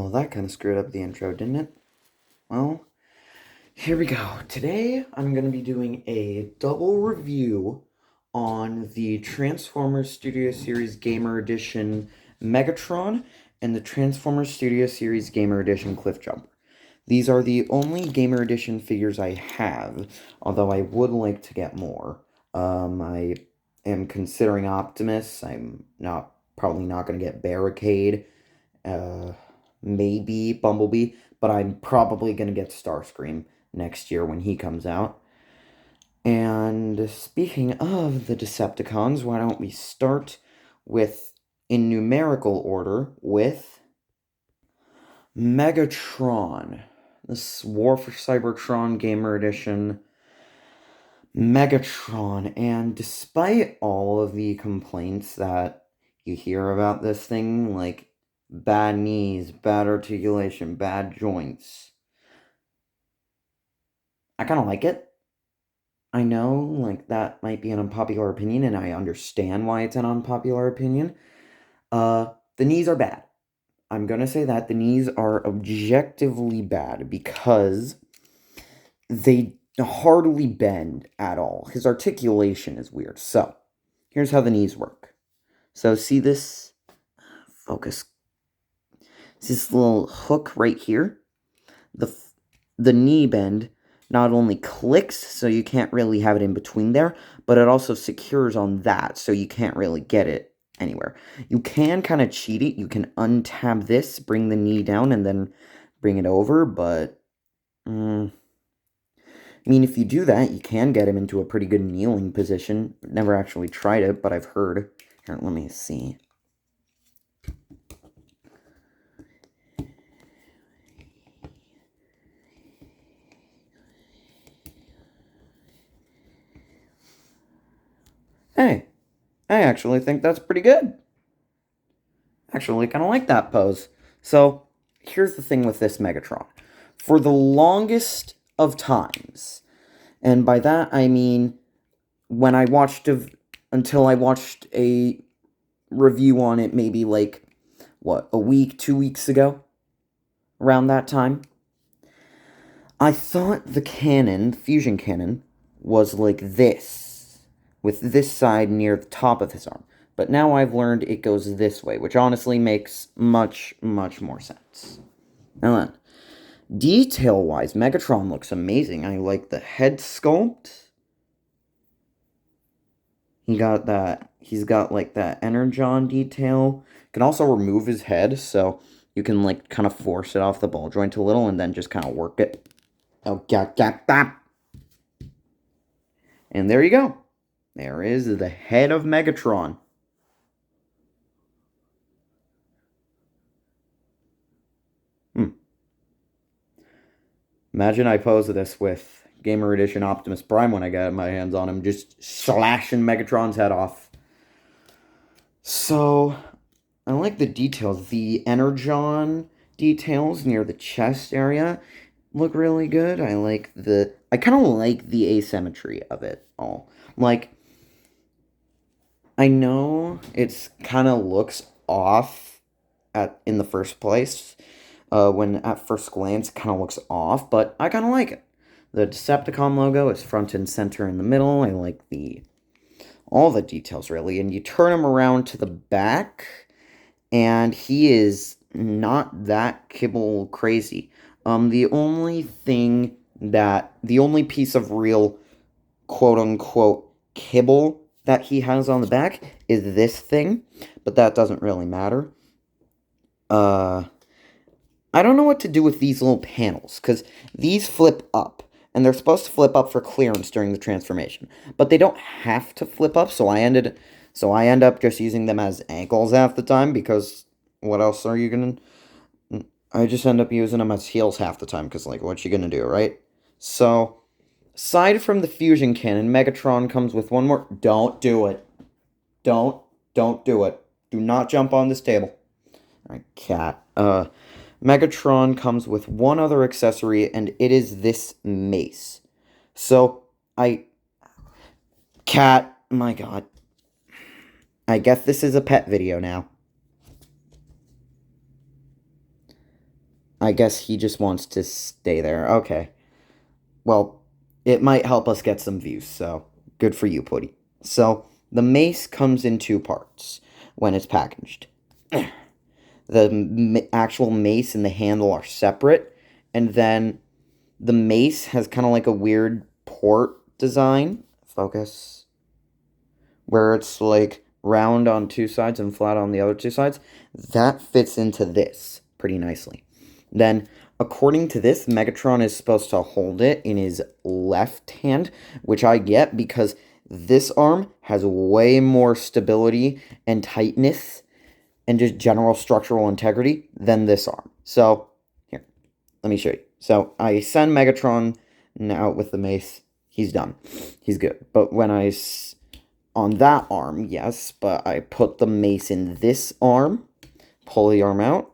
Well, that kind of screwed up the intro, didn't it? Well, here we go. Today, I'm going to be doing a double review on the Transformers Studio Series Gamer Edition Megatron and the Transformers Studio Series Gamer Edition Cliffjumper. These are the only Gamer Edition figures I have, although I would like to get more. I am considering Optimus. I'm probably not going to get Barricade. Uh, Maybe Bumblebee, but I'm probably going to get Starscream next year when he comes out. And speaking of the Decepticons, why don't we start with, in numerical order, with Megatron. This War for Cybertron Gamer Edition Megatron. And despite all of the complaints that you hear about this thing, like bad knees, bad articulation, bad joints, I kind of like it. I know, like, that might be an unpopular opinion, and I understand why it's an unpopular opinion. The knees are bad. I'm gonna say that. The knees are objectively bad because they hardly bend at all. His articulation is weird. So, here's how the knees work. So, see this? Focus. See this little hook right here? The knee bend not only clicks, so you can't really have it in between there, but it also secures on that, so you can't really get it anywhere. You can kind of cheat it. You can untab this, bring the knee down, and then bring it over, but I mean, if you do that, you can get him into a pretty good kneeling position. Never actually tried it, but I've heard. Here, let me see. Hey, I actually think that's pretty good. Actually, kind of like that pose. So, here's the thing with this Megatron. For the longest of times, and by that I mean when I watched until I watched a review on it maybe like, what, a week, 2 weeks ago? Around that time? I thought the cannon, fusion cannon, was like this, with this side near the top of his arm. But now I've learned it goes this way, which honestly makes much, much more sense. Now then, detail-wise, Megatron looks amazing. I like the head sculpt. He's got like that Energon detail. You can also remove his head, so you can like kind of force it off the ball joint a little and then just kind of work it. Oh, yeah. And there you go. There is the head of Megatron. Imagine I pose this with Gamer Edition Optimus Prime when I got my hands on him, just slashing Megatron's head off. So, I like the details. The Energon details near the chest area look really good. I kind of like the asymmetry of it all. Like, I know it's kind of looks off in the first place. When at first glance it kind of looks off, but I kind of like it. The Decepticon logo is front and center in the middle. I like all the details really, and you turn him around to the back, and he is not that kibble crazy. The only piece of real quote unquote kibble that he has on the back is this thing, but that doesn't really matter. I don't know what to do with these little panels, because these flip up, and they're supposed to flip up for clearance during the transformation, but they don't have to flip up, so I end up just using them as ankles half the time, because what else are you gonna... I just end up using them as heels half the time, because, like, what you gonna do, right? So, aside from the fusion cannon, Megatron comes with one more... Don't do it. Don't do it. Do not jump on this table. Alright, cat. Megatron comes with one other accessory, and it is this mace. So, Cat, my god. I guess this is a pet video now. I guess he just wants to stay there. Okay. Well, it might help us get some views, so good for you, Putty. So, the mace comes in two parts when it's packaged. The actual mace and the handle are separate, and then the mace has kind of like a weird port design. Focus. Where it's like round on two sides and flat on the other two sides. That fits into this pretty nicely. Then, according to this, Megatron is supposed to hold it in his left hand, which I get because this arm has way more stability and tightness and just general structural integrity than this arm. So, here, let me show you. So, I send Megatron out with the mace. He's done. He's good. But when on that arm, yes, but I put the mace in this arm, pull the arm out.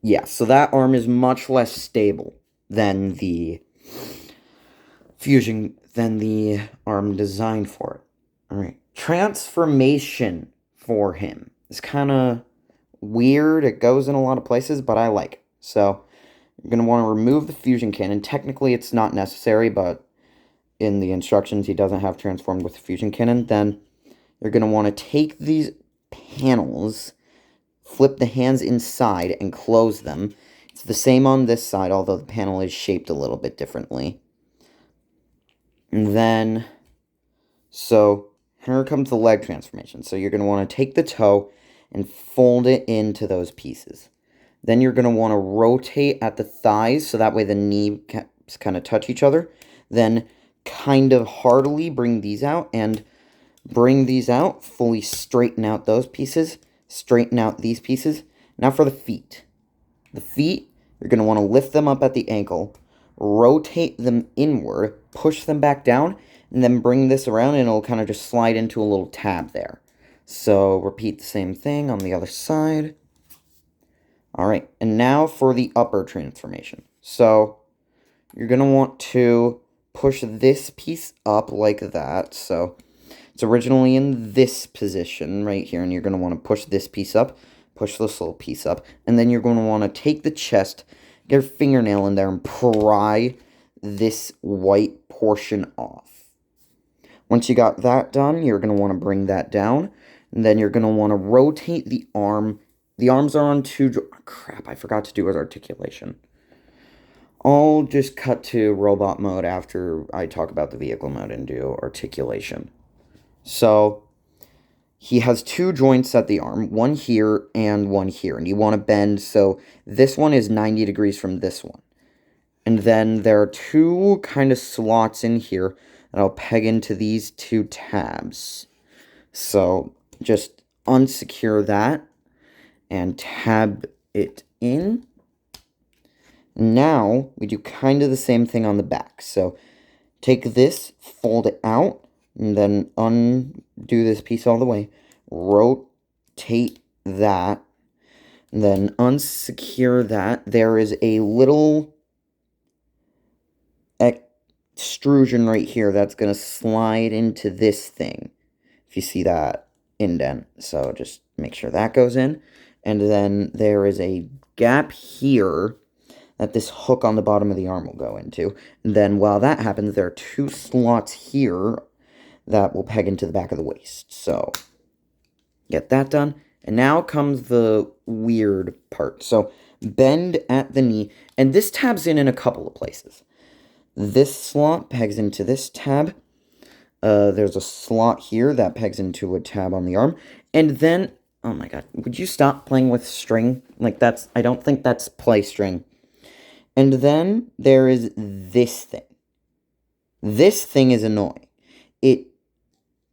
Yeah, so that arm is much less stable than the arm designed for it. Alright. Transformation for him is kind of weird. It goes in a lot of places, but I like it. So, you're going to want to remove the fusion cannon. Technically, it's not necessary, but in the instructions, he doesn't have transformed with the fusion cannon. Then, you're going to want to take these panels, flip the hands inside, and close them. It's the same on this side, although the panel is shaped a little bit differently. And then, so, here comes the leg transformation. So you're going to want to take the toe and fold it into those pieces. Then you're going to want to rotate at the thighs, so that way the knees kind of touch each other. Then kind of heartily bring these out, and bring these out, fully straighten out those pieces, straighten out these pieces. Now for the feet. The feet, you're going to want to lift them up at the ankle, rotate them inward, push them back down, and then bring this around, and it'll kind of just slide into a little tab there. So repeat the same thing on the other side. Alright, and now for the upper transformation. So you're going to want to push this piece up like that. So it's originally in this position right here, and you're going to want to push this piece up, push this little piece up, and then you're going to want to take the chest, get a fingernail in there, and pry this white portion off. Once you got that done, you're going to want to bring that down, and then you're going to want to rotate the arm. The arms are on two... crap, I forgot to do his articulation. I'll just cut to robot mode after I talk about the vehicle mode and do articulation. So, he has two joints at the arm, one here and one here, and you want to bend, so this one is 90 degrees from this one. And then there are two kind of slots in here that I'll peg into these two tabs. So, just unsecure that and tab it in. Now, we do kind of the same thing on the back. So, take this, fold it out, and then undo this piece all the way. Rotate that, and then unsecure that. There is a little extrusion right here that's going to slide into this thing, if you see that indent. So just make sure that goes in. And then there is a gap here that this hook on the bottom of the arm will go into. And then while that happens, there are two slots here that will peg into the back of the waist. So get that done. And now comes the weird part. So bend at the knee. And this tabs in a couple of places. This slot pegs into this tab. There's a slot here that pegs into a tab on the arm. And then, oh my god, would you stop playing with string? Like I don't think that's play string. And then there is this thing. This thing is annoying.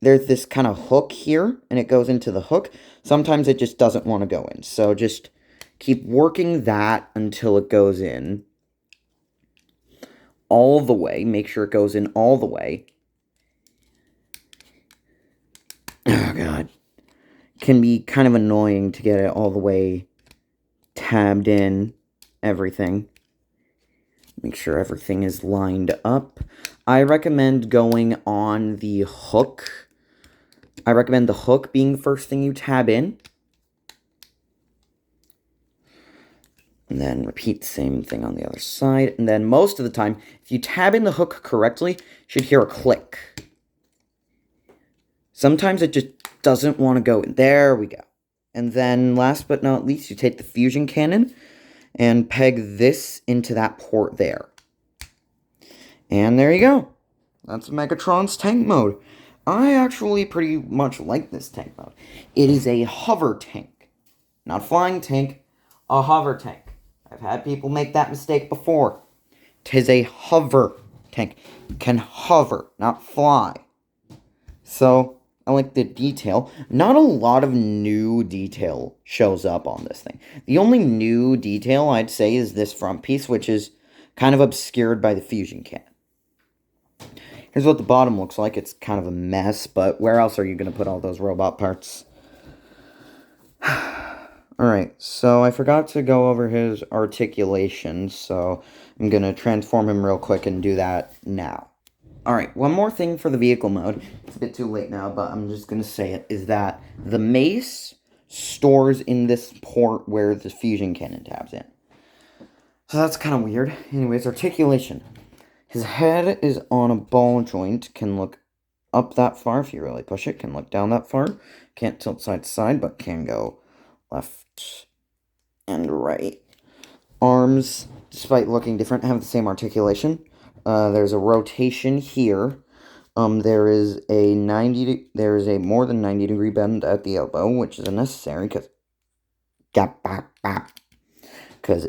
There's this kind of hook here, and it goes into the hook. Sometimes it just doesn't want to go in. So just keep working that until it goes in all the way. Make sure it goes in all the way. Oh, God. Can be kind of annoying to get it all the way tabbed in, everything. Make sure everything is lined up. I recommend going on the hook I recommend the hook being the first thing you tab in. And then repeat the same thing on the other side. And then most of the time, if you tab in the hook correctly, you should hear a click. Sometimes it just doesn't want to go in. There we go. And then last but not least, you take the fusion cannon and peg this into that port there. And there you go. That's Megatron's tank mode. I actually pretty much like this tank mode. It is a hover tank. Not flying tank, a hover tank. I've had people make that mistake before. Tis a hover tank. Can hover, not fly. So, I like the detail. Not a lot of new detail shows up on this thing. The only new detail I'd say is this front piece, which is kind of obscured by the fusion cannon. Here's what the bottom looks like. It's kind of a mess, but where else are you going to put all those robot parts? Alright, so I forgot to go over his articulation, so I'm going to transform him real quick and do that now. Alright, one more thing for the vehicle mode. It's a bit too late now, but I'm just going to say it, is that the mace stores in this port where the fusion cannon tabs in. So that's kind of weird. Anyways, articulation. His head is on a ball joint, can look up that far if you really push it, can look down that far, can't tilt side to side, but can go left and right. Arms, despite looking different, have the same articulation. There's a rotation here. There is a more than 90 degree bend at the elbow, which is unnecessary because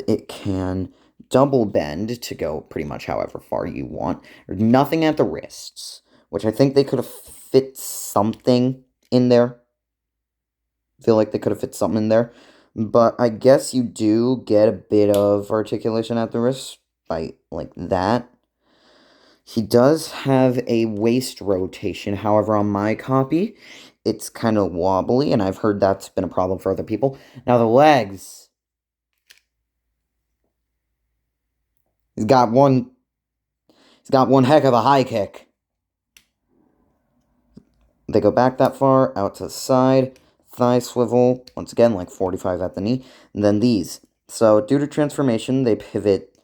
it can double bend to go pretty much however far you want. There's nothing at the wrists, which I think they could have fit something in there. I feel like they could have fit something in there. But I guess you do get a bit of articulation at the wrist by like that. He does have a waist rotation. However, on my copy, it's kind of wobbly, and I've heard that's been a problem for other people. Now, the legs. He's got one heck of a high kick. They go back that far, out to the side, thigh swivel, once again, like 45 at the knee, and then these. So, due to transformation, they pivot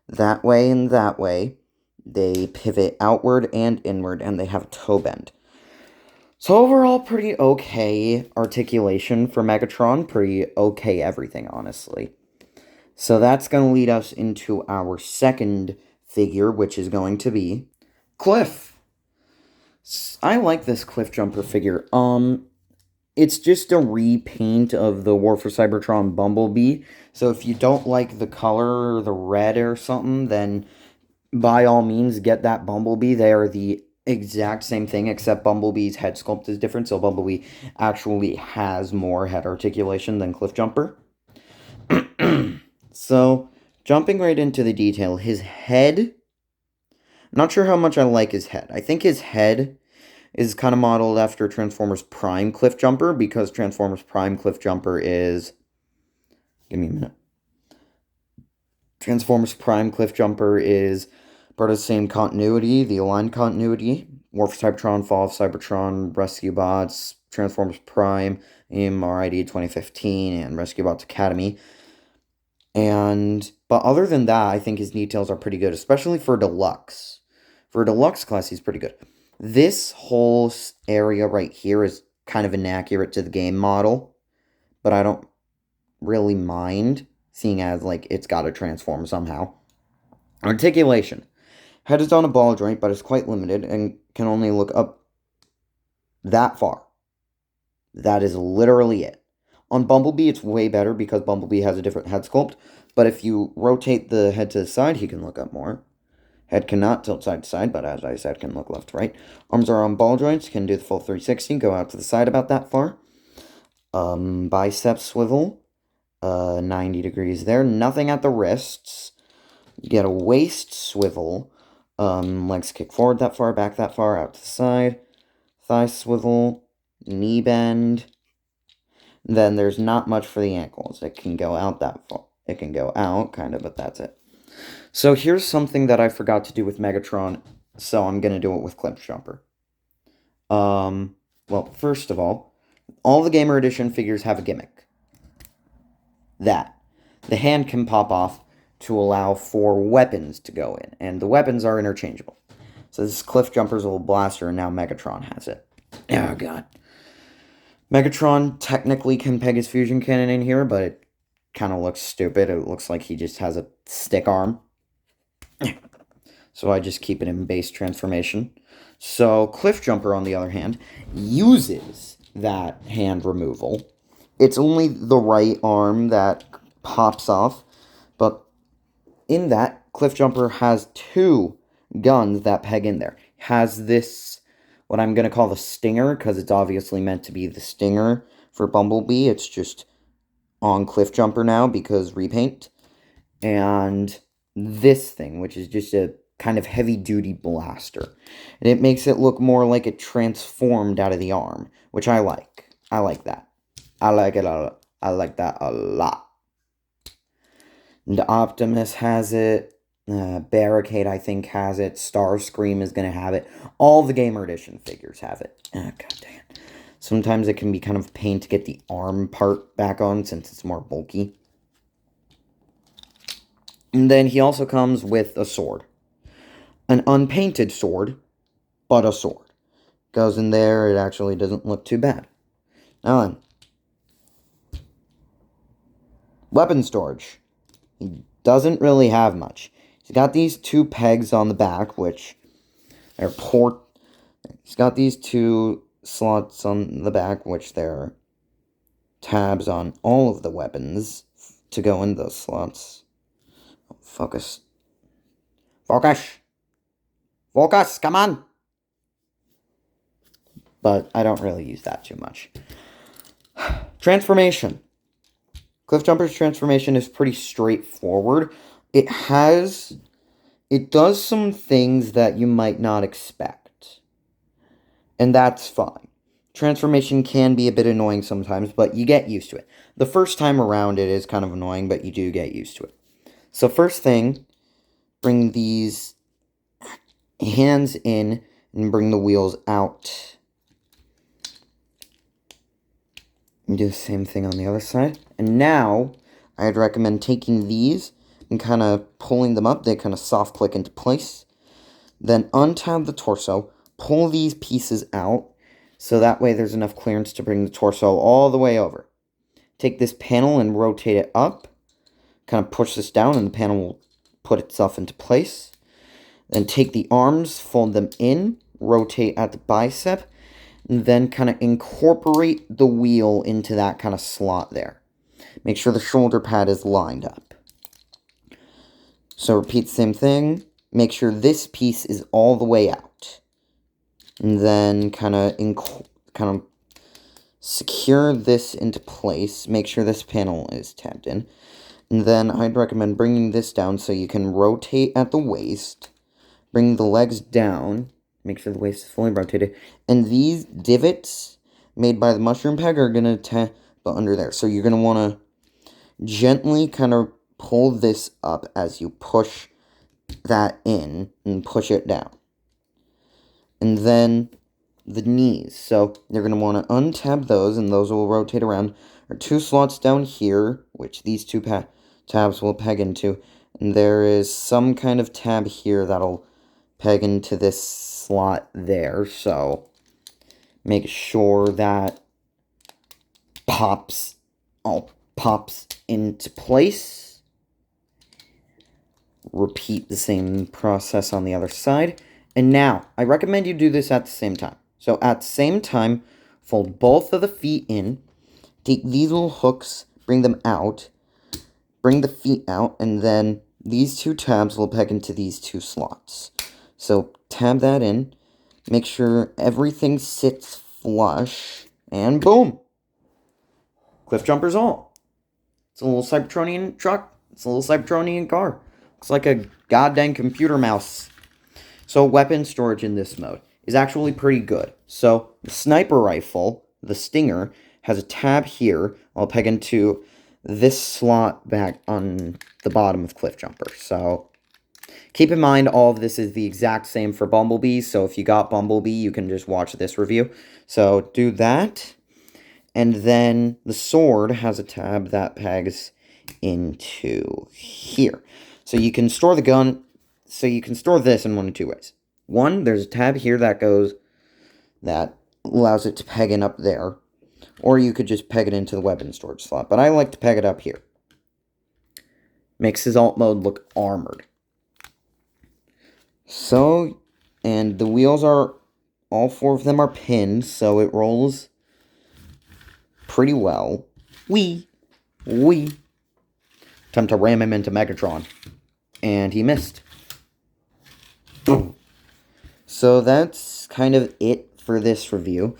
that way and that way. They pivot outward and inward, and they have a toe bend. So overall, pretty okay articulation for Megatron. Pretty okay everything, honestly. So that's going to lead us into our second figure, which is going to be Cliff. I like this Cliff Jumper figure. It's just a repaint of the War for Cybertron Bumblebee. So if you don't like the color or the red or something, then by all means get that Bumblebee. They are the exact same thing, except Bumblebee's head sculpt is different, so Bumblebee actually has more head articulation than Cliff Jumper. So, jumping right into the detail, his head, not sure how much I like his head. I think his head is kind of modeled after Transformers Prime Cliff Jumper, because Transformers Prime Cliff Jumper is, give me a minute. Transformers Prime Cliff Jumper is part of the same continuity, the aligned continuity. War for Cybertron, Fall of Cybertron, Rescue Bots, Transformers Prime, MRID 2015, and Rescue Bots Academy. But other than that, I think his details are pretty good, especially for Deluxe. For a Deluxe class, he's pretty good. This whole area right here is kind of inaccurate to the game model, but I don't really mind, seeing as, like, it's got to transform somehow. Articulation. Head is on a ball joint, but is quite limited, and can only look up that far. That is literally it. On Bumblebee, it's way better, because Bumblebee has a different head sculpt, but if you rotate the head to the side, he can look up more. Head cannot tilt side to side, but as I said, can look left to right. Arms are on ball joints, can do the full 360, go out to the side about that far. Bicep swivel, 90 degrees there. Nothing at the wrists. You get a waist swivel. Legs kick forward that far, back that far, out to the side. Thigh swivel, knee bend. Then there's not much for the ankles. It can go out that far. It can go out, kind of, but that's it. So here's something that I forgot to do with Megatron, so I'm going to do it with Cliff Jumper. Well, Well, first of all the Gamer Edition figures have a gimmick. That the hand can pop off to allow for weapons to go in, and the weapons are interchangeable. So this is Cliffjumper's little blaster, and now Megatron has it. Oh, God. Megatron technically can peg his fusion cannon in here, but it kind of looks stupid. It looks like he just has a stick arm. So I just keep it in base transformation. So Cliffjumper, on the other hand, uses that hand removal. It's only the right arm that pops off, but in that, Cliffjumper has two guns that peg in there. Has this, what I'm going to call the Stinger, because it's obviously meant to be the Stinger for Bumblebee. It's just on Cliffjumper now because repaint. And this thing, which is just a kind of heavy-duty blaster. And it makes it look more like it transformed out of the arm, which I like. I like that. I like it a lot. I like that a lot. And Optimus has it. Barricade, I think, has it. Starscream is going to have it. All the Gamer Edition figures have it. Oh, God damn. Sometimes it can be kind of a pain to get the arm part back on since it's more bulky. And then he also comes with a sword. An unpainted sword, but a sword. Goes in there, it actually doesn't look too bad. Now then. Weapon storage. He doesn't really have much. He's got these two pegs on the back, which are port. He's got these two slots on the back, which they're tabs on all of the weapons to go in those slots. Focus. Focus! Focus! Come on! But I don't really use that too much. Transformation. Cliffjumper's transformation is pretty straightforward. It does some things that you might not expect. And that's fine. Transformation can be a bit annoying sometimes, but you get used to it. The first time around it is kind of annoying, but you do get used to it. So first thing, bring these hands in and bring the wheels out. And do the same thing on the other side. And now, I'd recommend taking these and kind of pulling them up. They kind of soft click into place. Then untab the torso. Pull these pieces out. So that way there's enough clearance to bring the torso all the way over. Take this panel and rotate it up. Kind of push this down and the panel will put itself into place. Then take the arms, fold them in, rotate at the bicep, and then kind of incorporate the wheel into that kind of slot there. Make sure the shoulder pad is lined up. So repeat the same thing. Make sure this piece is all the way out. And then kind of secure this into place. Make sure this panel is tabbed in. And then I'd recommend bringing this down so you can rotate at the waist. Bring the legs down. Make sure the waist is fully rotated. And these divots made by the mushroom peg are going to tap under there. So you're going to want to gently kind of pull this up as you push that in and push it down. And then the knees. So you're going to want to untab those and those will rotate around. There are two slots down here, which these two tabs will peg into. And there is some kind of tab here that'll peg into this slot there, so make sure that all pops into place. Repeat the same process on the other side. And now, I recommend you do this at the same time. So at the same time, fold both of the feet in, take these little hooks, bring them out, bring the feet out, and then these two tabs will peg into these two slots. So tab that in, make sure everything sits flush, and boom! Cliffjumper's all. It's a little Cybertronian truck. It's a little Cybertronian car. Looks like a goddamn computer mouse. So weapon storage in this mode is actually pretty good. So the sniper rifle, the Stinger, has a tab here. I'll peg into this slot back on the bottom of Cliffjumper. So Keep in mind, all of this is the exact same for Bumblebee, so if you got Bumblebee, you can just watch this review. So do that, and then the sword has a tab that pegs into here. So you can store the gun, so you can store this in one of two ways. One, there's a tab here that allows it to peg in up there, or you could just peg it into the weapon storage slot, but I like to peg it up here. Makes his alt mode look armored. So, and the wheels are, all four of them are pinned, so it rolls pretty well. Wee! Time to ram him into Megatron. And he missed. Boom. So that's kind of it for this review.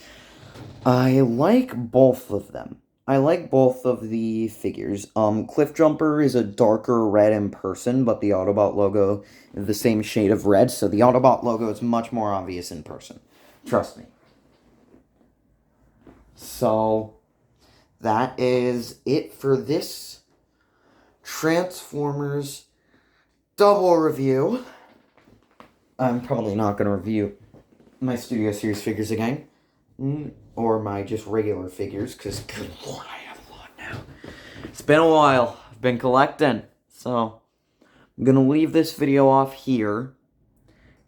I like both of them. I like both of the figures. Cliffjumper is a darker red in person, but the Autobot logo is the same shade of red, so the Autobot logo is much more obvious in person. Trust me. So, that is it for this Transformers double review. I'm probably not going to review my Studio Series figures again. Or my just regular figures, because good lord, I have a lot now. It's been a while. I've been collecting. So, I'm going to leave this video off here.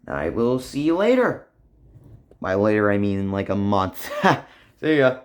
I will see you later. By later, I mean like a month. See ya.